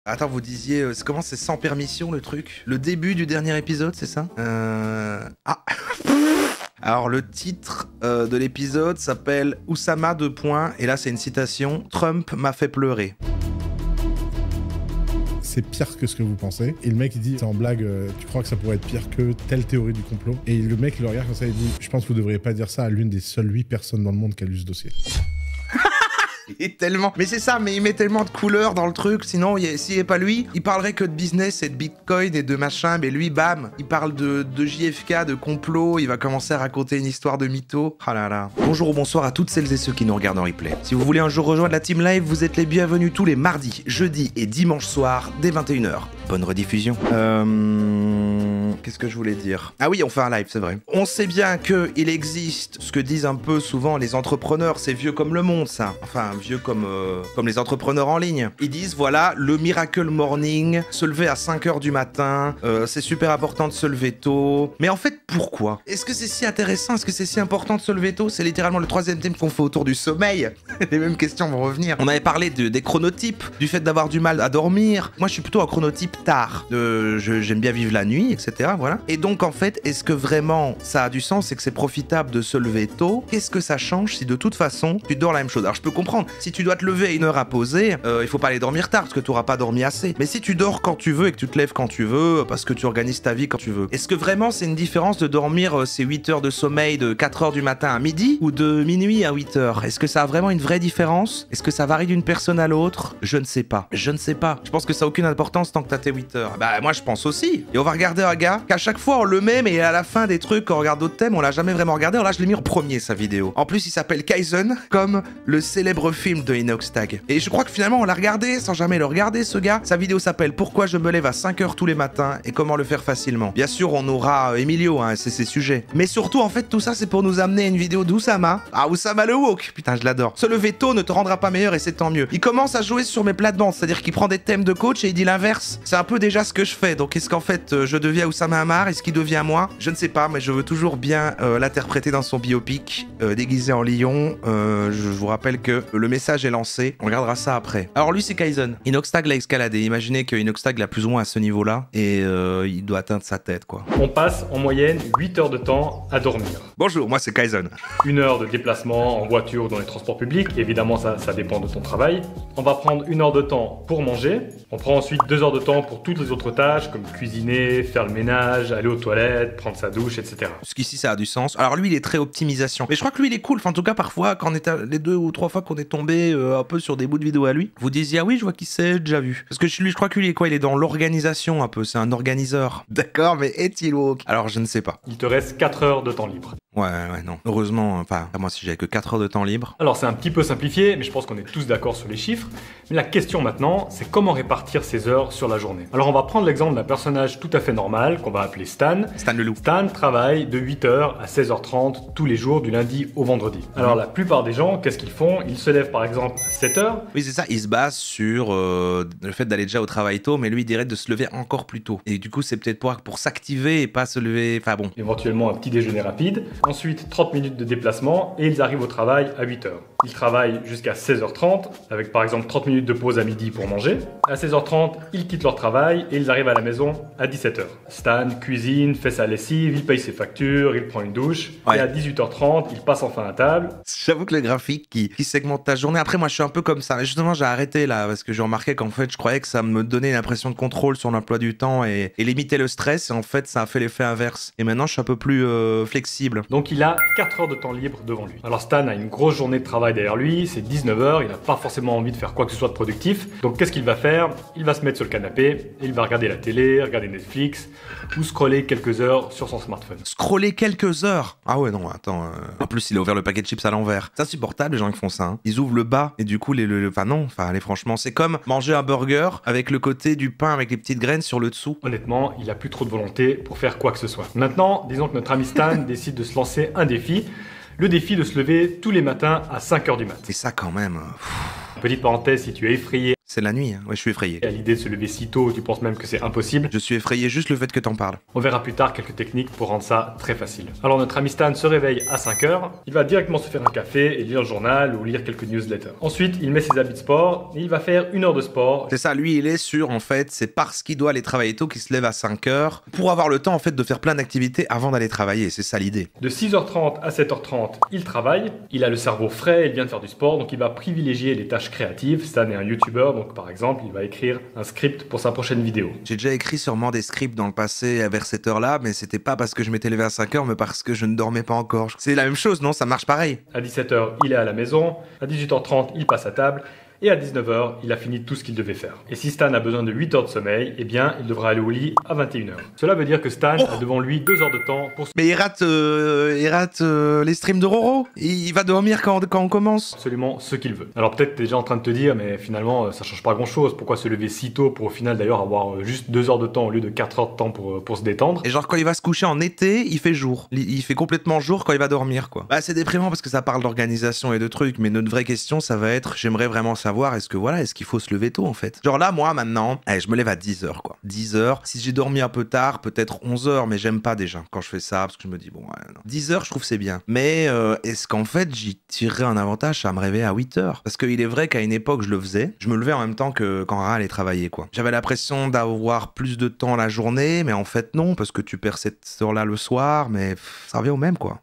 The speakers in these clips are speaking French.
Attends, vous disiez, comment c'est sans permission le truc? Le début du dernier épisode, c'est ça? Ah. Alors le titre de l'épisode s'appelle Oussama : et là c'est une citation, Trump m'a fait pleurer. C'est pire que ce que vous pensez. Et le mec il dit, c'est en blague, tu crois que ça pourrait être pire que telle théorie du complot? Et le mec il le regarde comme ça et dit, je pense que vous devriez pas dire ça à l'une des seules 8 personnes dans le monde qui a lu ce dossier. Et tellement. Mais c'est ça, mais il met tellement de couleurs dans le truc, sinon, s'il n'est pas lui, il parlerait que de business et de bitcoin et de machin, mais lui, bam, il parle de JFK, de complot, il va commencer à raconter une histoire de mytho. Ah là là. Bonjour ou bonsoir à toutes celles et ceux qui nous regardent en replay. Si vous voulez un jour rejoindre la team live, vous êtes les bienvenus tous les mardis, jeudis et dimanches soirs, dès 21h. Bonne rediffusion. Qu'est-ce que je voulais dire? Ah oui, on fait un live, c'est vrai. On sait bien qu'il existe ce que disent un peu souvent les entrepreneurs, c'est vieux comme le monde, ça. Enfin, vieux comme les entrepreneurs en ligne. Ils disent, voilà, le miracle morning, se lever à 5h du matin, c'est super important de se lever tôt. Mais en fait, pourquoi? Est-ce que c'est si intéressant? Est-ce que c'est si important de se lever tôt? C'est littéralement le troisième thème qu'on fait autour du sommeil. Les mêmes questions vont revenir. On avait parlé des chronotypes, du fait d'avoir du mal à dormir. Moi, je suis plutôt un chronotype tard. J'aime bien vivre la nuit, etc. Voilà. Et donc, en fait, est-ce que vraiment ça a du sens et que c'est profitable de se lever tôt? Qu'est-ce que ça change si de toute façon, tu dors la même chose? Alors, je peux comprendre. Si tu dois te lever à une heure à poser, il faut pas aller dormir tard parce que tu auras pas dormi assez. Mais si tu dors quand tu veux et que tu te lèves quand tu veux, parce que tu organises ta vie quand tu veux, est-ce que vraiment c'est une différence de dormir ces 8 heures de sommeil de 4 heures du matin à midi ou de minuit à 8 heures? Est-ce que ça a vraiment une vraie différence? Est-ce que ça varie d'une personne à l'autre? Je ne sais pas. Je ne sais pas. Je pense que ça a aucune importance tant que t'as tes 8 heures. Bah, moi, je pense aussi. Et on va regarder un gars qu'à chaque fois on le met, mais à la fin des trucs, quand on regarde d'autres thèmes, on l'a jamais vraiment regardé. Alors là, je l'ai mis en premier, sa vidéo. En plus, il s'appelle Kaizen, comme le célèbre film de Inoxtag. Et je crois que finalement, on l'a regardé sans jamais le regarder, ce gars. Sa vidéo s'appelle Pourquoi je me lève à 5h tous les matins et comment le faire facilement. Bien sûr, on aura Emilio, hein, c'est ses sujets. Mais surtout, en fait, tout ça, c'est pour nous amener à une vidéo d'Oussama. Ah, Oussama le Wok. Putain, je l'adore. Se lever tôt ne te rendra pas meilleur et c'est tant mieux. Il commence à jouer sur mes plates-bandes, c'est-à-dire qu'il prend des thèmes de coach et il dit l'inverse. C'est un peu déjà ce que je fais. Donc, est-ce qu'en fait, je deviens Oussama Hamar? Est-ce qu'il devient moi? Je ne sais pas, mais je veux toujours bien l'interpréter dans son biopic, déguisé en lion. Je vous rappelle que le message est lancé. On regardera ça après. Alors lui, c'est Kaizen. Inoxtag l'a escaladé. Imaginez que Inoxtag l'a plus ou moins à ce niveau-là et il doit atteindre sa tête, quoi. On passe en moyenne 8 heures de temps à dormir. Bonjour, moi c'est Kaizen. 1 heure de déplacement en voiture ou dans les transports publics. Évidemment, ça dépend de ton travail. On va prendre 1 heure de temps pour manger. On prend ensuite 2 heures de temps pour toutes les autres tâches, comme cuisiner, faire le ménage, aller aux toilettes, prendre sa douche, etc. Jusqu'ici, ça a du sens. Alors lui, il est très optimisation. Mais je crois que lui, il est cool. Enfin, en tout cas, parfois, quand on est les 2 ou 3 fois qu'on est tombé un peu sur des bouts de vidéos à lui, vous disiez, ah oui, je vois qui c'est, déjà vu. Parce que lui, je crois que lui, il est quoi? Il est dans l'organisation un peu. C'est un organiseur. D'accord, mais est-il woke? Alors, je ne sais pas. Il te reste 4 heures de temps libre. Ouais, non. Heureusement, enfin, moi, si j'avais que 4 heures de temps libre. Alors, c'est un petit peu simplifié, mais je pense qu'on est tous d'accord sur les chiffres. Mais la question maintenant, c'est comment répartir ces heures sur la journée. Alors, on va prendre l'exemple d'un personnage tout à fait normal, qu'on va appeler Stan. Stan le loup. Stan travaille de 8h à 16h30 tous les jours, du lundi au vendredi. Alors, la plupart des gens, qu'est-ce qu'ils font? Ils se lèvent par exemple à 7h. Oui, c'est ça, il se base sur le fait d'aller déjà au travail tôt, mais lui, il dirait de se lever encore plus tôt. Et du coup, c'est peut-être pour s'activer et pas se lever, enfin bon. Éventuellement un petit déjeuner rapide. Ensuite, 30 minutes de déplacement et ils arrivent au travail à 8h. Ils travaillent jusqu'à 16h30 avec par exemple 30 minutes de pause à midi pour manger. À 16h30, ils quittent leur travail et ils arrivent à la maison à 17h. Stan cuisine, fait sa lessive, il paye ses factures, il prend une douche. Ouais. Et à 18h30, il passe enfin à table. J'avoue que le graphique qui segmente ta journée, après moi je suis un peu comme ça. Justement, j'ai arrêté là parce que j'ai remarqué qu'en fait je croyais que ça me donnait l'impression de contrôle sur l'emploi du temps et limiter le stress et en fait ça a fait l'effet inverse. Et maintenant je suis un peu plus flexible. Donc il a 4 heures de temps libre devant lui. Alors Stan a une grosse journée de travail derrière lui, c'est 19h, il n'a pas forcément envie de faire quoi que ce soit de productif. Donc qu'est-ce qu'il va faire? Il va se mettre sur le canapé et il va regarder la télé, regarder Netflix ou scroller quelques heures sur son smartphone. Scroller quelques heures? Ah ouais non, attends. En plus il a ouvert le paquet de chips à l'envers. C'est insupportable les gens qui font ça. Hein. Ils ouvrent le bas et du coup enfin non, allez franchement, c'est comme manger un burger avec le côté du pain avec les petites graines sur le dessous. Honnêtement, il a plus trop de volonté pour faire quoi que ce soit. Maintenant, disons que notre ami Stan décide de se lancer un défi. Le défi de se lever tous les matins à 5h du mat. C'est ça quand même. Petite parenthèse, si tu es effrayé C'est la nuit, hein. Ouais, je suis effrayé. Et à l'idée de se lever si tôt, tu penses même que c'est impossible. Je suis effrayé juste le fait que t'en parles. On verra plus tard quelques techniques pour rendre ça très facile. Alors notre ami Stan se réveille à 5h, il va directement se faire un café et lire le journal ou lire quelques newsletters. Ensuite, il met ses habits de sport et il va faire 1 heure de sport. C'est ça, lui il est sûr en fait, c'est parce qu'il doit aller travailler tôt qu'il se lève à 5h pour avoir le temps en fait de faire plein d'activités avant d'aller travailler, c'est ça l'idée. De 6h30 à 7h30, il travaille, il a le cerveau frais, il vient de faire du sport, donc il va privilégier les tâches créatives. Stan est un youtubeur, donc par exemple, il va écrire un script pour sa prochaine vidéo. J'ai déjà écrit sûrement des scripts dans le passé vers cette heure-là, mais c'était pas parce que je m'étais levé à 5h, mais parce que je ne dormais pas encore. C'est la même chose, non? Ça marche pareil. À 17h, il est à la maison, à 18h30, il passe à table, et à 19h, il a fini tout ce qu'il devait faire. Et si Stan a besoin de 8 heures de sommeil, eh bien, il devra aller au lit à 21h. Cela veut dire que Stan a devant lui 2 heures de temps pour... Mais il rate les streams de Roro. Il va dormir quand on commence. Absolument ce qu'il veut. Alors peut-être t'es déjà en train de te dire, mais finalement, ça change pas grand-chose. Pourquoi se lever si tôt pour au final d'ailleurs avoir juste 2 heures de temps au lieu de 4 heures de temps pour se détendre? Et genre quand il va se coucher en été, il fait jour. Il fait complètement jour quand il va dormir, quoi. Bah c'est déprimant parce que ça parle d'organisation et de trucs, mais notre vraie question, ça va être, j'aimerais vraiment savoir, est-ce qu'il faut se lever tôt en fait? Genre là, moi maintenant, je me lève à 10h quoi. 10h. Si j'ai dormi un peu tard, peut-être 11h, mais j'aime pas déjà quand je fais ça parce que je me dis bon, ouais, non. 10h, je trouve c'est bien. Mais est-ce qu'en fait, j'y tirerais un avantage à me réveiller à 8h? Parce qu'il est vrai qu'à une époque, je le faisais. Je me levais en même temps que quand Ra allait travailler quoi. J'avais l'impression d'avoir plus de temps la journée, mais en fait non, parce que tu perds cette heure-là le soir, mais ça revient au même quoi.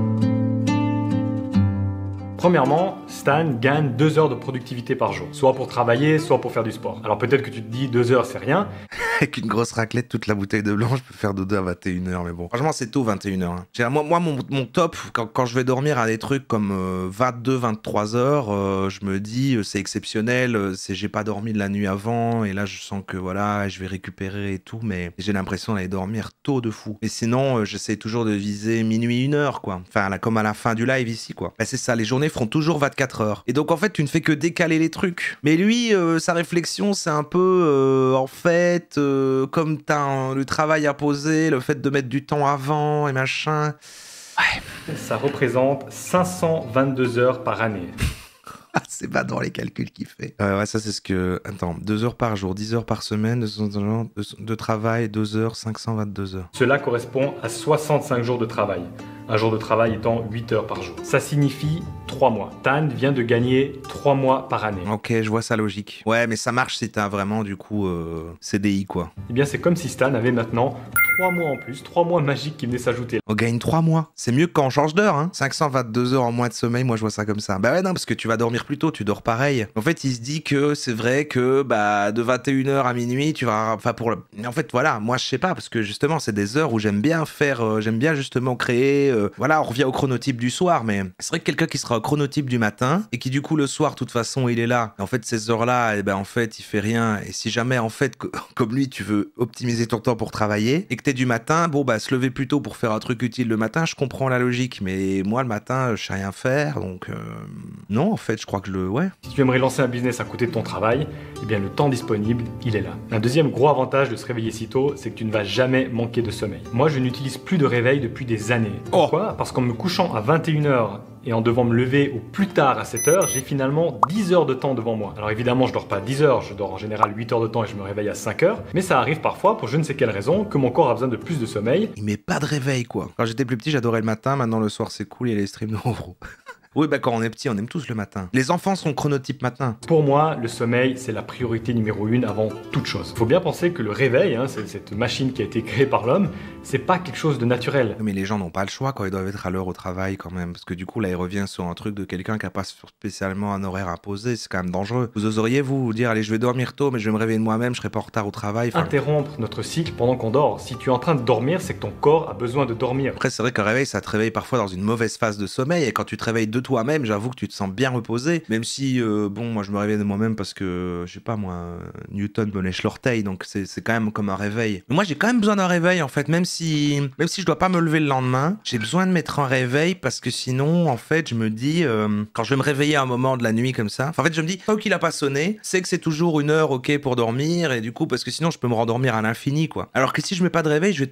Premièrement, Stan gagne 2 heures de productivité par jour, soit pour travailler, soit pour faire du sport. Alors peut-être que tu te dis 2 heures c'est rien. Avec une grosse raclette, toute la bouteille de blanc, je peux faire dodo à 21h, mais bon. Franchement, c'est tôt 21h. Hein. Moi mon top, quand je vais dormir à des trucs comme 22-23h, je me dis c'est exceptionnel, j'ai pas dormi de la nuit avant, et là je sens que voilà, je vais récupérer et tout, mais j'ai l'impression d'aller dormir tôt de fou. Mais sinon, j'essaie toujours de viser minuit 1h, quoi. Enfin, là, comme à la fin du live ici, quoi. Bah, c'est ça, les journées feront toujours 24 heures. Et donc en fait tu ne fais que décaler les trucs. Mais lui, sa réflexion c'est un peu en fait comme t'as le travail à poser, le fait de mettre du temps avant et machin. Ouais. Ça représente 522 heures par année. C'est pas dans les calculs qu'il fait. Ouais, ça c'est ce que... Attends, 2 heures par jour, 10 heures par semaine, de travail, 2 heures, 522 heures. Cela correspond à 65 jours de travail. Un jour de travail étant 8 heures par jour. Ça signifie 3 mois. Stan vient de gagner 3 mois par année. Ok, je vois sa logique. Ouais, mais ça marche si t'as vraiment du coup CDI quoi. Eh bien c'est comme si Stan avait maintenant 3 mois en plus, 3 mois magiques qui venaient s'ajouter. On gagne 3 mois. C'est mieux que quand on change d'heure, hein. 522 heures en moins de sommeil, moi je vois ça comme ça. Bah ouais, non, parce que tu vas dormir plus tôt, tu dors pareil. En fait, il se dit que c'est vrai que bah de 21h à minuit, tu vas... Enfin pour le... En fait, voilà, moi je sais pas, parce que justement, c'est des heures où j'aime bien faire... j'aime bien justement créer... Voilà, on revient au chronotype du soir, mais c'est vrai que quelqu'un qui sera au chronotype du matin, et qui du coup le soir, de toute façon, il est là. Et en fait, ces heures-là, et ben en fait, il fait rien. Et si jamais, en fait, comme lui, tu veux optimiser ton temps pour travailler, et que t'es du matin, bon bah se lever plus tôt pour faire un truc utile le matin, je comprends la logique, mais moi le matin je sais rien faire, donc non en fait je crois que ouais. Si tu aimerais lancer un business à côté de ton travail, eh bien le temps disponible il est là. Un deuxième gros avantage de se réveiller si tôt, c'est que tu ne vas jamais manquer de sommeil. Moi je n'utilise plus de réveil depuis des années. Pourquoi? Parce qu'en me couchant à 21h et en devant me lever au plus tard à 7h, j'ai finalement 10 heures de temps devant moi. Alors évidemment, je dors pas 10 heures, je dors en général 8 heures de temps et je me réveille à 5 heures, mais ça arrive parfois, pour je ne sais quelle raison, que mon corps a besoin de plus de sommeil. Il met pas de réveil, quoi. Quand j'étais plus petit, j'adorais le matin, maintenant le soir c'est cool, il y a les streams de Roro. Oui, bah quand on est petit, on aime tous le matin. Les enfants sont chronotype matin. Pour moi, le sommeil, c'est la priorité numéro 1 avant toute chose. Faut bien penser que le réveil, hein, c'est cette machine qui a été créée par l'homme, c'est pas quelque chose de naturel. Mais les gens n'ont pas le choix quand ils doivent être à l'heure au travail quand même. Parce que du coup, là, il revient sur un truc de quelqu'un qui n'a pas spécialement un horaire imposé. C'est quand même dangereux. Vous oseriez vous dire, allez, je vais dormir tôt, mais je vais me réveiller de moi-même, je serai pas en retard au travail. Enfin... Interrompre notre cycle pendant qu'on dort. Si tu es en train de dormir, c'est que ton corps a besoin de dormir. Après, c'est vrai qu'un réveil, ça te réveille parfois dans une mauvaise phase de sommeil. Et quand tu te réveilles de toi-même, j'avoue que tu te sens bien reposé. Même si, bon, moi, je me réveille de moi-même parce que, je sais pas, moi, Newton me lèche l'orteil. Donc, c'est quand même comme un réveil. Mais moi, j'ai quand même besoin d'un réveil, en fait. Même si je dois pas me lever le lendemain, j'ai besoin de mettre un réveil parce que sinon, en fait, je me dis, quand je vais me réveiller à un moment de la nuit comme ça, en fait, je me dis, tant qu'il a pas sonné, c'est que c'est toujours 1 heure, ok, pour dormir. Et du coup, parce que sinon, je peux me rendormir à l'infini, quoi. Alors que si je mets pas de réveil, je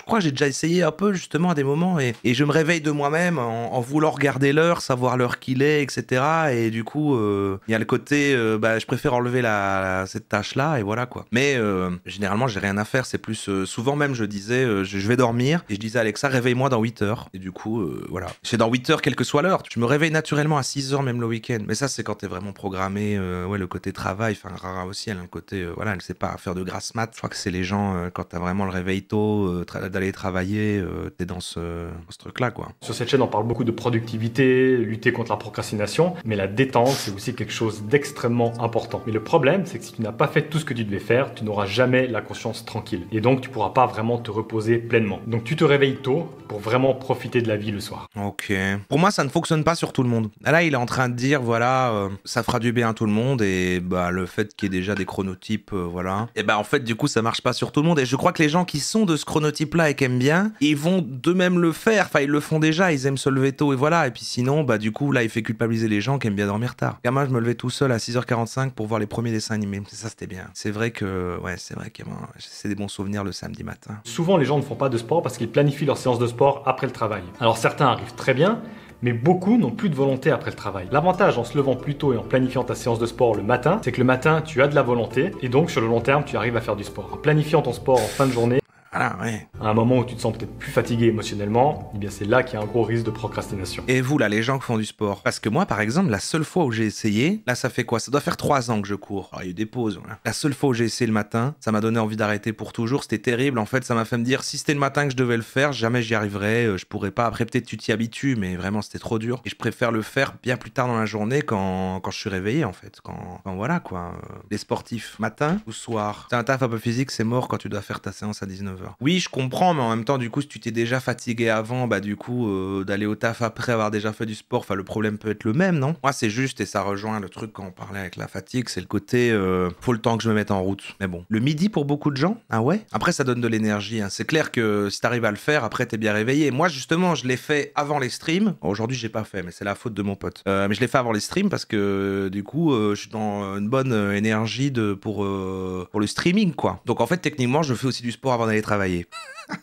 crois que j'ai déjà essayé un peu, justement, à des moments. Et je me réveille de moi-même en voulant regarder l'heure, savoir l'heure qu'il est, etc. Et du coup, il y a le côté, je préfère enlever cette tâche-là, et voilà quoi. Mais généralement, j'ai rien à faire. C'est plus, souvent même, je disais, je vais dormir, et je disais à Alexa, réveille-moi dans 8 heures. Et du coup, voilà. C'est dans 8 heures, quelle que soit l'heure. Je me réveille naturellement à 6 heures, même le week-end. Mais ça, c'est quand t'es vraiment programmé, le côté travail. Enfin, Rara aussi, elle a un côté, elle sait pas faire de grasse mat. Je crois que c'est les gens, quand t'as vraiment le réveil tôt, d'aller travailler, t'es dans ce truc-là, quoi. Sur cette chaîne, on parle beaucoup de productivité, lutter contre la procrastination, mais la détente, c'est aussi quelque chose d'extrêmement important. Mais le problème, c'est que si tu n'as pas fait tout ce que tu devais faire, tu n'auras jamais la conscience tranquille. Et donc, tu pourras pas vraiment te reposer pleinement. Donc, tu te réveilles tôt pour vraiment profiter de la vie le soir. Ok. Pour moi, ça ne fonctionne pas sur tout le monde. Là, il est en train de dire, ça fera du bien à tout le monde, et le fait qu'il y ait déjà des chronotypes, Et en fait, du coup, ça marche pas sur tout le monde. Et je crois que les gens qui sont de ce chronotype-là et qui aiment bien, ils vont d'eux-mêmes le faire. Enfin, ils le font déjà, ils aiment se lever tôt, et voilà. Et puis sinon, du coup, là, il fait culpabiliser les gens qui aiment bien dormir tard. Moi, je me levais tout seul à 6h45 pour voir les premiers dessins animés. Ça, c'était bien. C'est vrai que, c'est des bons souvenirs le samedi matin. Souvent, les gens ne font pas de sport parce qu'ils planifient leur séance de sport après le travail. Alors, certains arrivent très bien, mais beaucoup n'ont plus de volonté après le travail. L'avantage en se levant plus tôt et en planifiant ta séance de sport le matin, c'est que le matin, tu as de la volonté et donc sur le long terme, tu arrives à faire du sport. En planifiant ton sport en fin de journée, Voilà, ouais. À un moment où tu te sens peut-être plus fatigué émotionnellement, eh bien c'est là qu'il y a un gros risque de procrastination. Et vous, là, les gens qui font du sport? Parce que moi, par exemple, la seule fois où j'ai essayé, là, ça fait quoi? Ça doit faire 3 ans que je cours. Alors, il y a eu des pauses, voilà. La seule fois où j'ai essayé le matin, ça m'a donné envie d'arrêter pour toujours. C'était terrible. En fait, ça m'a fait me dire, si c'était le matin que je devais le faire, jamais j'y arriverais. Je pourrais pas. Après, peut-être tu t'y habitues, mais vraiment, c'était trop dur. Et je préfère le faire bien plus tard dans la journée quand je suis réveillé, en fait. Quand voilà, quoi. Les sportifs, matin ou soir. C'est un taf un peu physique, c'est mort quand tu dois faire ta séance à 19h. Oui, je comprends, mais en même temps, du coup, si tu t'es déjà fatigué avant, du coup, d'aller au taf après avoir déjà fait du sport, le problème peut être le même, non? Moi, c'est juste, et ça rejoint le truc quand on parlait avec la fatigue, c'est le côté, faut le temps que je me mette en route. Mais bon, le midi pour beaucoup de gens, ah ouais? Après, ça donne de l'énergie, hein. C'est clair que si t'arrives à le faire, après, t'es bien réveillé. Moi, justement, je l'ai fait avant les streams. Aujourd'hui, j'ai pas fait, mais c'est la faute de mon pote. Mais je l'ai fait avant les streams parce que, du coup, je suis dans une bonne énergie pour le streaming, quoi. Donc, en fait, techniquement, je fais aussi du sport avant d'aller travailler.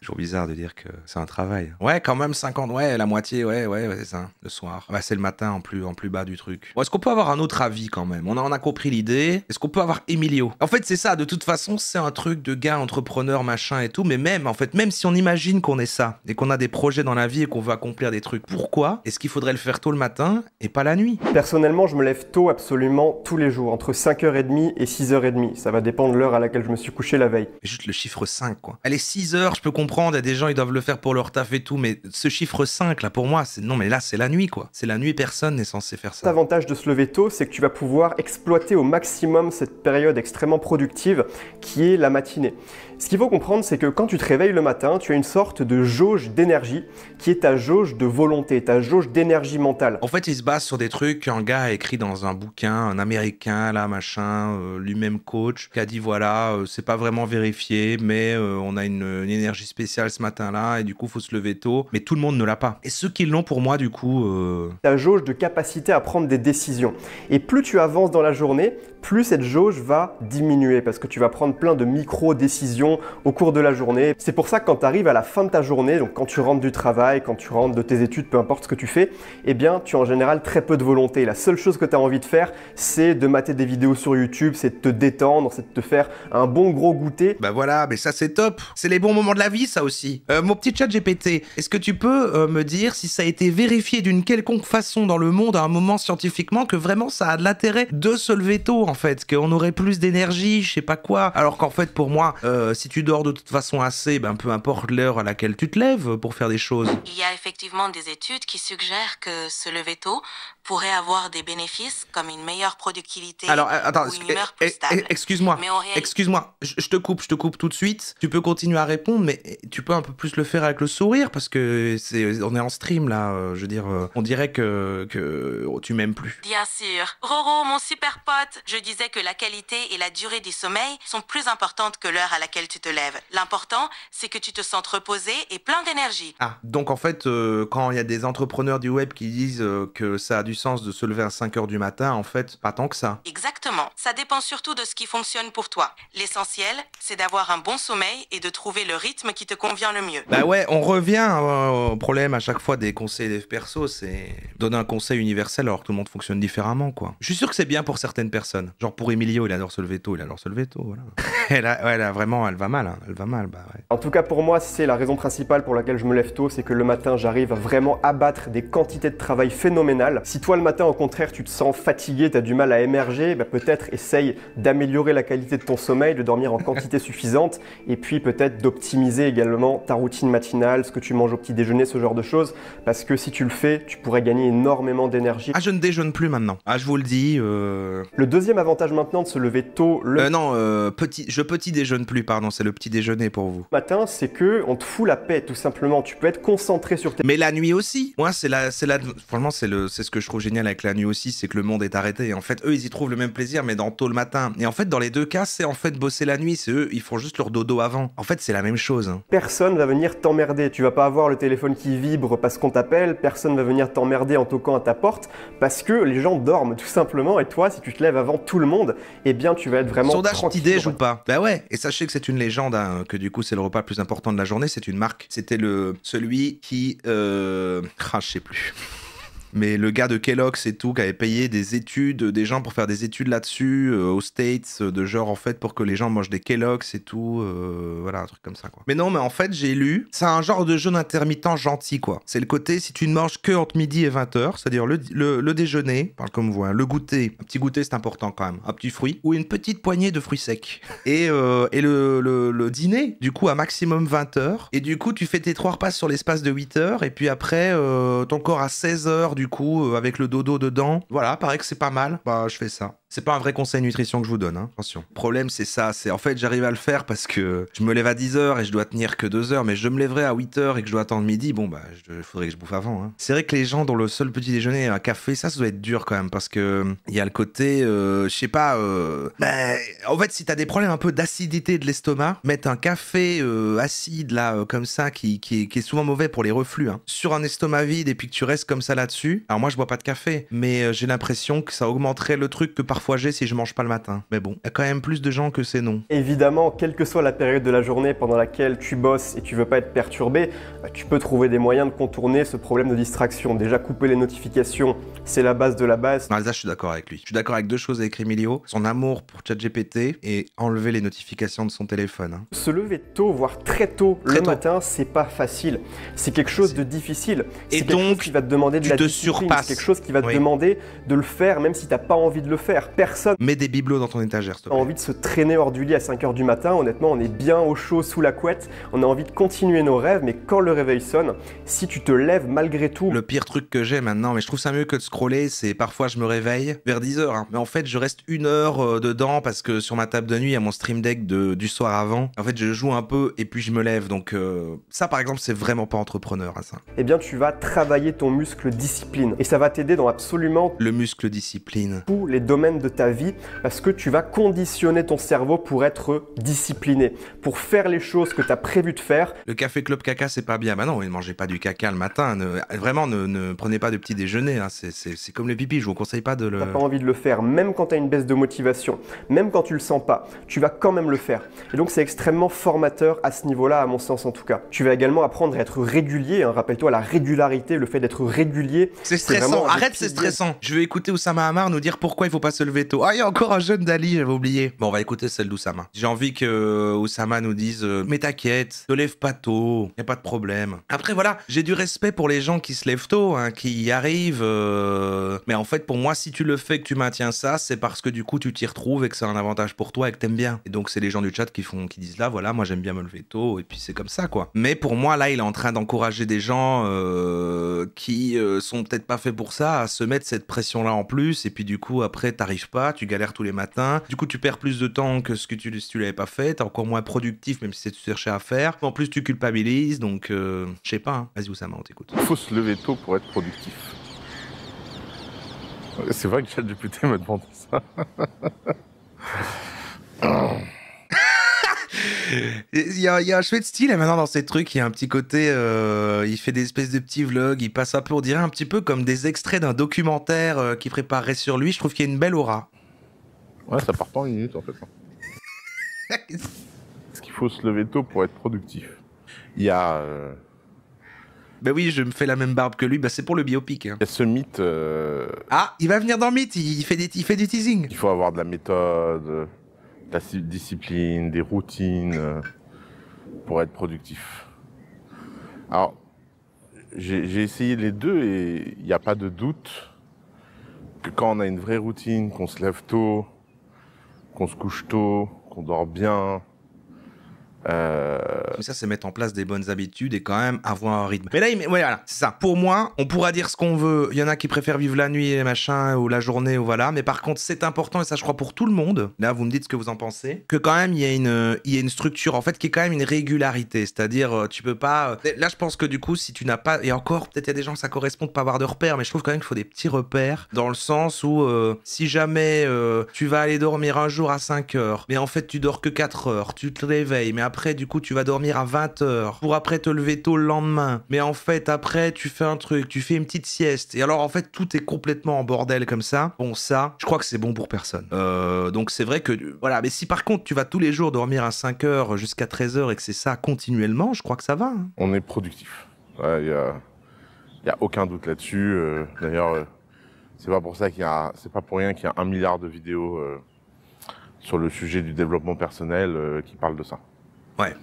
Toujours bizarre de dire que c'est un travail. Ouais, quand même 50, ouais, la moitié, ouais, c'est ça, le soir. C'est le matin en plus bas du truc. Bon, est-ce qu'on peut avoir un autre avis quand même? On a compris l'idée. Est-ce qu'on peut avoir Emilio? En fait, c'est ça, de toute façon, c'est un truc de gars entrepreneur, machin et tout, mais même si on imagine qu'on est ça, et qu'on a des projets dans la vie et qu'on veut accomplir des trucs, pourquoi est-ce qu'il faudrait le faire tôt le matin et pas la nuit? Personnellement, je me lève tôt absolument tous les jours, entre 5h30 et 6h30. Ça va dépendre de l'heure à laquelle je me suis couché la veille. Juste le chiffre 5, quoi. Allez, 6h, je peux comprendre, il y a des gens, ils doivent le faire pour leur taf et tout, mais ce chiffre 5, là, pour moi, non, mais là, c'est la nuit, quoi. C'est la nuit, personne n'est censé faire ça. L'avantage de se lever tôt, c'est que tu vas pouvoir exploiter au maximum cette période extrêmement productive qui est la matinée. Ce qu'il faut comprendre, c'est que quand tu te réveilles le matin, tu as une sorte de jauge d'énergie qui est ta jauge de volonté, ta jauge d'énergie mentale. En fait, il se base sur des trucs qu'un gars a écrit dans un bouquin, un américain, là, machin, lui-même coach, qui a dit, voilà, c'est pas vraiment vérifié, mais on a une énergie spéciale ce matin-là, et du coup, faut se lever tôt, mais tout le monde ne l'a pas. Et ceux qui l'ont, pour moi, du coup... Ta jauge de capacité à prendre des décisions. Et plus tu avances dans la journée, plus cette jauge va diminuer, parce que tu vas prendre plein de micro-décisions au cours de la journée. C'est pour ça que quand tu arrives à la fin de ta journée, donc quand tu rentres du travail, quand tu rentres de tes études, peu importe ce que tu fais, eh bien, tu as en général très peu de volonté. La seule chose que tu as envie de faire, c'est de mater des vidéos sur YouTube, c'est de te détendre, c'est de te faire un bon gros goûter. Voilà, mais ça c'est top. C'est les bons moments de la vie, ça aussi. Mon petit chat GPT, est-ce que tu peux me dire si ça a été vérifié d'une quelconque façon dans le monde à un moment scientifiquement que vraiment ça a de l'intérêt de se lever tôt, en fait, qu'on aurait plus d'énergie, je sais pas quoi. Alors qu'en fait, pour moi, si tu dors de toute façon assez, peu importe l'heure à laquelle tu te lèves pour faire des choses. Il y a effectivement des études qui suggèrent que se lever tôt pourrait avoir des bénéfices comme une meilleure productivité ou une humeur plus stable. Excuse-moi, je te coupe tout de suite. Tu peux continuer à répondre, mais tu peux un peu plus le faire avec le sourire parce que on est en stream là. Je veux dire, on dirait que tu m'aimes plus. Bien sûr. Roro, mon super pote, je disais que la qualité et la durée du sommeil sont plus importantes que l'heure à laquelle tu te lèves. L'important, c'est que tu te sentes reposé et plein d'énergie. Ah, donc en fait, quand il y a des entrepreneurs du web qui disent que ça a du puissance de se lever à 5 heures du matin, en fait, pas tant que ça. Exactement. Ça dépend surtout de ce qui fonctionne pour toi. L'essentiel, c'est d'avoir un bon sommeil et de trouver le rythme qui te convient le mieux. Bah ouais, on revient au problème à chaque fois des conseils d'élèves perso, c'est donner un conseil universel alors que tout le monde fonctionne différemment, quoi. Je suis sûr que c'est bien pour certaines personnes. Genre pour Emilio, il adore se lever tôt, voilà. Elle a vraiment, elle va mal, bah ouais. En tout cas, pour moi, c'est la raison principale pour laquelle je me lève tôt, c'est que le matin, j'arrive à vraiment abattre des quantités de travail phénoménales. Si toi, le matin, au contraire, tu te sens fatigué, tu as du mal à émerger, bah peut-être essaye d'améliorer la qualité de ton sommeil, de dormir en quantité suffisante, et puis peut-être d'optimiser également ta routine matinale, ce que tu manges au petit déjeuner, ce genre de choses, parce que si tu le fais, tu pourrais gagner énormément d'énergie. Ah, je ne déjeune plus maintenant. Ah, je vous le dis. Le deuxième avantage maintenant de se lever tôt le je petit déjeune plus, pardon, c'est le petit déjeuner pour vous. matin, c'est que on te fout la paix, tout simplement. Tu peux être concentré sur tes... Mais la nuit aussi. Moi, franchement, c'est ce que je trouve génial avec la nuit aussi, c'est que le monde est arrêté. Et en fait, eux, ils y trouvent le même plaisir, mais dans tôt le matin. Et en fait, dans les deux cas, c'est en fait bosser la nuit. C'est eux, ils font juste leur dodo avant. En fait, c'est la même chose. Hein. Personne va venir t'emmerder. Tu vas pas avoir le téléphone qui vibre parce qu'on t'appelle. Personne va venir t'emmerder en toquant à ta porte parce que les gens dorment, tout simplement. Et toi, si tu te lèves avant tout le monde, eh bien, tu vas être vraiment sondage tranquille. Petit-déj ou pas? Bah ouais. Et sachez que c'est une légende, hein, que du coup, c'est le repas le plus important de la journée. C'est une marque. C'était celui qui... je sais plus. Mais le gars de Kellogg's et tout, qui avait payé des études, des gens pour faire des études là-dessus, aux States, de genre, en fait, pour que les gens mangent des Kellogg's et tout, voilà, un truc comme ça, quoi. Mais non, mais en fait, j'ai lu, c'est un genre de jeûne intermittent gentil, quoi. C'est le côté, si tu ne manges que entre midi et 20h, c'est-à-dire le déjeuner, parle comme vous, hein, le goûter, un petit goûter, c'est important quand même, un petit fruit, ou une petite poignée de fruits secs. Et le dîner, du coup, à maximum 20h, et du coup, tu fais tes 3 repas sur l'espace de 8h, et puis après, ton corps à 16h, du coup, avec le dodo dedans. Voilà, paraît que c'est pas mal. Bah, je fais ça. C'est pas un vrai conseil nutrition que je vous donne, hein. Attention. Le problème, c'est ça. C'est en fait, j'arrive à le faire parce que je me lève à 10h et je dois tenir que 2h, mais je me lèverai à 8h et que je dois attendre midi. Bon, bah, faudrait que je bouffe avant, hein. C'est vrai que les gens dont le seul petit déjeuner est un café, ça doit être dur quand même parce que il y a le côté, je sais pas, en fait, si t'as des problèmes un peu d'acidité de l'estomac, mettre un café acide là, comme ça, qui est souvent mauvais pour les reflux, hein, sur un estomac vide et puis que tu restes comme ça là-dessus. Alors moi, je bois pas de café, mais j'ai l'impression que ça augmenterait le truc que parfois j'ai si je mange pas le matin. Mais bon, il y a quand même plus de gens que c'est non. Évidemment, quelle que soit la période de la journée pendant laquelle tu bosses et tu veux pas être perturbé, tu peux trouver des moyens de contourner ce problème de distraction. Déjà, couper les notifications, c'est la base de la base. Non, ça, je suis d'accord avec lui. Je suis d'accord avec deux choses avec Emilio, son amour pour ChatGPT et enlever les notifications de son téléphone. Hein. Se lever tôt, voire très tôt le matin, c'est pas facile. C'est quelque chose de difficile. Et donc, qui va te demander de la discipline. C'est quelque chose qui va te demander de le faire même si t'as pas envie de le faire. Personne mets des bibelots dans ton étagère, s'il te plaît. On a envie de se traîner hors du lit à 5h du matin. Honnêtement, on est bien au chaud sous la couette. On a envie de continuer nos rêves, mais quand le réveil sonne, si tu te lèves malgré tout... Le pire truc que j'ai maintenant, mais je trouve ça mieux que de scroller, c'est parfois je me réveille vers 10h. Hein. Mais en fait, je reste 1 heure dedans parce que sur ma table de nuit, il y a mon stream deck du soir avant. En fait, je joue un peu et puis je me lève. Donc ça, par exemple, c'est vraiment pas entrepreneur, hein, ça. Eh bien, tu vas travailler ton muscle discipline. Et ça va t'aider dans absolument... Le muscle discipline. Tous les domaines de ta vie parce que tu vas conditionner ton cerveau pour être discipliné, pour faire les choses que tu as prévu de faire. Le café club caca, c'est pas bien. Bah non, ne mangez pas du caca le matin. Vraiment, ne prenez pas de petit déjeuner. Hein. C'est comme le pipi, je vous conseille pas de le... T'as pas envie de le faire, même quand tu as une baisse de motivation, même quand tu le sens pas, tu vas quand même le faire. Et donc c'est extrêmement formateur à ce niveau-là, à mon sens en tout cas. Tu vas également apprendre à être régulier. Hein. Rappelle-toi, la régularité, le fait d'être régulier. C'est stressant, arrête, c'est stressant. Je vais écouter Oussama Hamar nous dire pourquoi il faut pas se lever tôt. Ah, il y a encore un jeune d'Ali, j'avais oublié. Bon, on va écouter celle d'Oussama. J'ai envie que Oussama nous dise mais t'inquiète, te lève pas tôt, y a pas de problème. Après voilà, j'ai du respect pour les gens qui se lèvent tôt, hein, qui y arrivent. Mais en fait, pour moi, si tu le fais, que tu maintiens ça, c'est parce que du coup, tu t'y retrouves et que c'est un avantage pour toi et que t'aimes bien. Et donc, c'est les gens du chat qui disent là, voilà, moi j'aime bien me lever tôt et puis c'est comme ça, quoi. Mais pour moi, là, il est en train d'encourager des gens qui sont peut-être pas faits pour ça à se mettre cette pression-là en plus. Et puis du coup, après, t'arrives pas, tu galères tous les matins. Du coup, tu perds plus de temps que ce que si tu l'avais pas fait. T'es encore moins productif, même si c'est tu cherchais à faire. En plus, tu culpabilises, donc je sais pas. Hein. Vas-y, Oussama, on t'écoute. Il faut se lever tôt pour être productif. C'est vrai que ChatGPT me demande ça. Il y a un chouette style et maintenant dans ces trucs, il y a un petit côté, il fait des espèces de petits vlogs, il passe un peu, on dirait un petit peu comme des extraits d'un documentaire qu'il préparerait sur lui. Je trouve qu'il y a une belle aura. Ouais, ça part pas en une minute en fait. Est-ce qu'il faut se lever tôt pour être productif? Il y a, Ben oui, je me fais la même barbe que lui, bah c'est pour le biopic. Hein. il y a ce mythe, Ah, il va venir dans Mythe, il fait du teasing. il faut avoir de la méthode, de la discipline, des routines pour être productif. Alors, j'ai essayé les deux et il n'y a pas de doute que quand on a une vraie routine, qu'on se lève tôt, qu'on se couche tôt, qu'on dort bien, Ça, c'est mettre en place des bonnes habitudes et quand même avoir un rythme. Mais là, ouais, voilà, c'est ça. Pour moi, on pourra dire ce qu'on veut. Il y en a qui préfèrent vivre la nuit et machin, ou la journée, ou voilà. Mais par contre, c'est important, et ça, je crois, pour tout le monde. Là, vous me dites ce que vous en pensez. Que quand même, il y a une structure, en fait, qui est quand même une régularité. C'est-à-dire, tu peux pas. Là, je pense que du coup, si tu n'as pas. Et encore, peut-être il y a des gens que ça correspond de pas avoir de repères, mais je trouve quand même qu'il faut des petits repères. Dans le sens où, si jamais tu vas aller dormir un jour à 5 heures, mais en fait, tu dors que 4 heures, tu te réveilles, mais après, du coup, tu vas dormir à 20 heures pour après te lever tôt le lendemain. Mais en fait, après, tu fais un truc, tu fais une petite sieste. Et alors, en fait, tout est complètement en bordel comme ça. Bon, ça, je crois que c'est bon pour personne. Donc, c'est vrai que, voilà. Mais si par contre, tu vas tous les jours dormir à 5 heures jusqu'à 13 heures et que c'est ça continuellement, je crois que ça va. Hein. on est productif. Il y a aucun doute là-dessus. D'ailleurs, c'est pas pour ça c'est pas pour rien qu'il y a 1 milliard de vidéos sur le sujet du développement personnel qui parlent de ça. Ouais.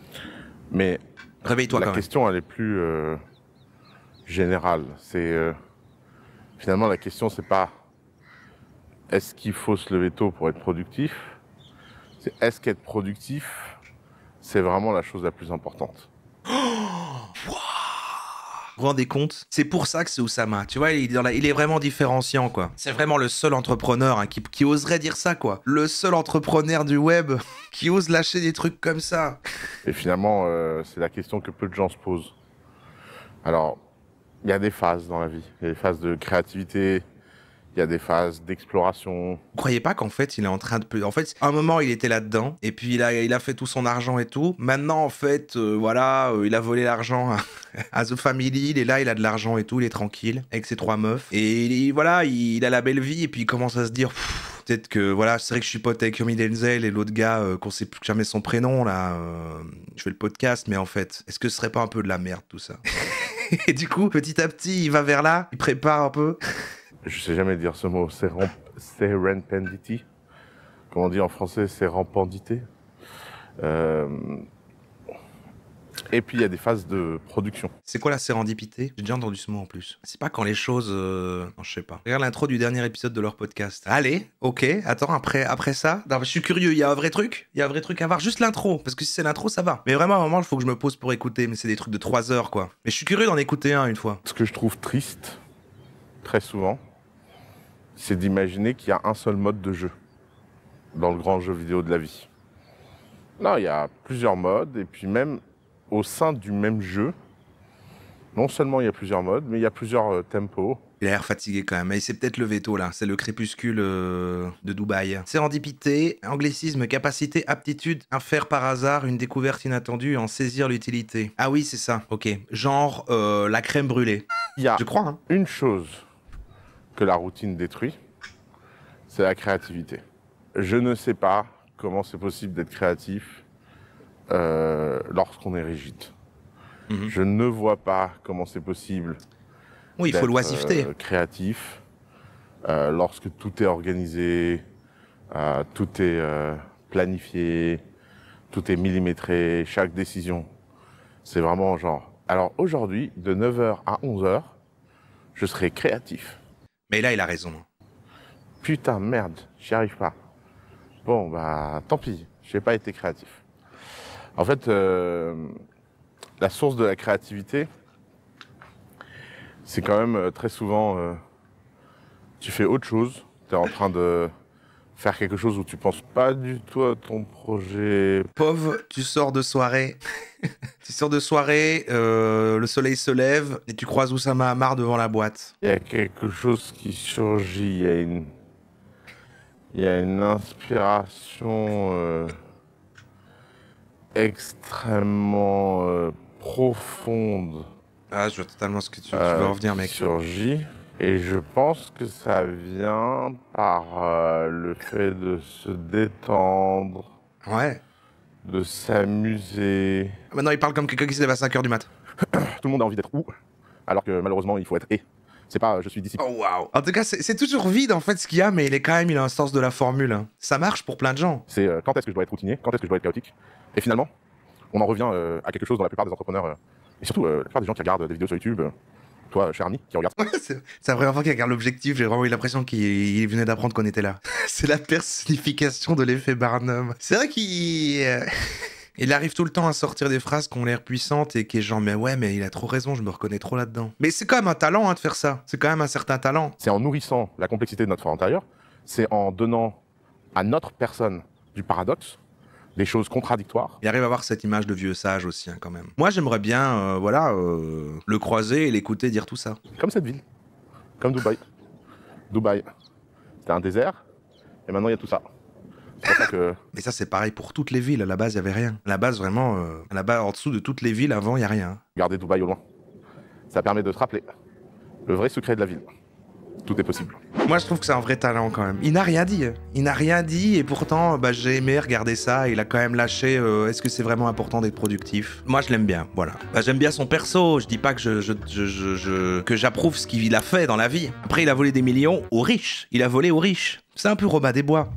Mais réveille-toi quand la même. question, elle est plus générale. C'est finalement la question, c'est pas est-ce qu'il faut se lever tôt pour être productif. C'est est-ce qu'être productif, c'est vraiment la chose la plus importante. Vous vous rendez compte? C'est pour ça que c'est Oussama. Tu vois, il est vraiment différenciant, quoi. C'est vraiment le seul entrepreneur hein, qui oserait dire ça, quoi. Le seul entrepreneur du web qui ose lâcher des trucs comme ça. Et finalement, c'est la question que peu de gens se posent. Alors, il y a des phases dans la vie. Il y a des phases de créativité, il y a des phases d'exploration. Vous croyez pas qu'en fait, il est en train de... En fait, à un moment, il était là-dedans, et puis il a fait tout son argent et tout. Maintenant, en fait, voilà, il a volé l'argent à The Family, il est là, il a de l'argent et tout, il est tranquille, avec ses 3 meufs. Et voilà, il a la belle vie, et puis il commence à se dire... Peut-être que, voilà, c'est vrai que je suis pote avec Yomi Denzel et l'autre gars qu'on sait plus jamais son prénom, là. Je fais le podcast, mais en fait, est-ce que ce serait pas un peu de la merde, tout ça? Et du coup, petit à petit, il va vers là, il prépare un peu. Je sais jamais dire ce mot, serendipity. Comment on dit en français, serendipité. Et puis il y a des phases de production. C'est quoi la sérendipité? J'ai déjà entendu ce mot en plus. C'est pas quand les choses... Non, je sais pas. Regarde l'intro du dernier épisode de leur podcast. Allez, ok, attends, après ça... Non, je suis curieux, il y a un vrai truc? Il y a un vrai truc à voir, juste l'intro. Parce que si c'est l'intro, ça va. Mais vraiment, à un moment, il faut que je me pose pour écouter. Mais c'est des trucs de 3 heures, quoi. Mais je suis curieux d'en écouter un une fois. Ce que je trouve triste, très souvent, c'est d'imaginer qu'il y a un seul mode de jeu dans le grand jeu vidéo de la vie. Non, il y a plusieurs modes, et puis même au sein du même jeu, non seulement il y a plusieurs modes, mais il y a plusieurs tempos. Il a l'air fatigué quand même, mais il s'est peut-être levé tôt là. C'est le crépuscule de Dubaï. Sérendipité, anglicisme, capacité, aptitude, un faire par hasard, une découverte inattendue et en saisir l'utilité. Ah oui, c'est ça, ok. Genre la crème brûlée. Il y a Je crois, hein. une chose que la routine détruit, c'est la créativité. Je ne sais pas comment c'est possible d'être créatif lorsqu'on est rigide. Mhm. Je ne vois pas comment c'est possible Oui, il faut d'être, l'oisiveté. créatif lorsque tout est organisé, tout est planifié, tout est millimétré, chaque décision. C'est vraiment genre... Alors aujourd'hui, de 9h à 11h, je serai créatif. Mais là, il a raison. Putain, merde, j'y arrive pas. Bon, bah, tant pis, j'ai pas été créatif. En fait, la source de la créativité, c'est quand même très souvent, tu fais autre chose, tu es en train de faire quelque chose où tu penses pas du tout à ton projet. Pauvre, tu sors de soirée. Tu sors de soirée, le soleil se lève et tu croises Oussama Hamar devant la boîte. Il y a quelque chose qui surgit, il y a une inspiration extrêmement profonde Ah, je vois totalement ce que tu veux en venir, mec. sur J. Et je pense que ça vient par le fait de se détendre, Ouais. de s'amuser. Maintenant, il parle comme quelqu'un qui se lève à 5h du mat. Tout le monde a envie d'être où, alors que malheureusement, il faut être et. C'est pas je suis discipliné. Oh, waouh. En tout cas, c'est toujours vide, en fait, ce qu'il y a, mais il a un sens de la formule. Hein. Ça marche pour plein de gens. C'est quand est-ce que je dois être routinier, quand est-ce que je dois être chaotique. Et finalement, on en revient à quelque chose dont la plupart des entrepreneurs, et surtout la plupart des gens qui regardent des vidéos sur YouTube, toi, cher ami, qui regarde. C'est la première fois qu'il regarde l'objectif, j'ai vraiment eu l'impression qu'il venait d'apprendre qu'on était là. C'est la personnification de l'effet Barnum. C'est vrai qu'il... Il arrive tout le temps à sortir des phrases qui ont l'air puissantes et qui est genre, mais ouais, mais il a trop raison, je me reconnais trop là-dedans. Mais c'est quand même un talent hein, de faire ça. C'est quand même un certain talent. C'est en nourrissant la complexité de notre fort intérieur, c'est en donnant à notre personne du paradoxe, des choses contradictoires. Il arrive à avoir cette image de vieux sage aussi, hein, quand même. Moi, j'aimerais bien, le croiser et l'écouter dire tout ça. Comme cette ville, comme Dubaï. Dubaï, c'était un désert, et maintenant il y a tout ça. C'est pour ça que... Mais ça, c'est pareil pour toutes les villes. À la base, il y avait rien. À la base, vraiment, là-bas, en dessous de toutes les villes, avant, il y a rien. Regardez Dubaï au loin. Ça permet de se rappeler le vrai secret de la ville. Tout est possible. Moi, je trouve que c'est un vrai talent, quand même. Il n'a rien dit. Il n'a rien dit, et pourtant, j'ai aimé regarder ça. Il a quand même lâché, est-ce que c'est vraiment important d'être productif? Moi, je l'aime bien, voilà. J'aime bien son perso. Je dis pas que que j'approuve ce qu'il a fait dans la vie. Après, il a volé des millions aux riches. Il a volé aux riches. C'est un peu Robin des Bois.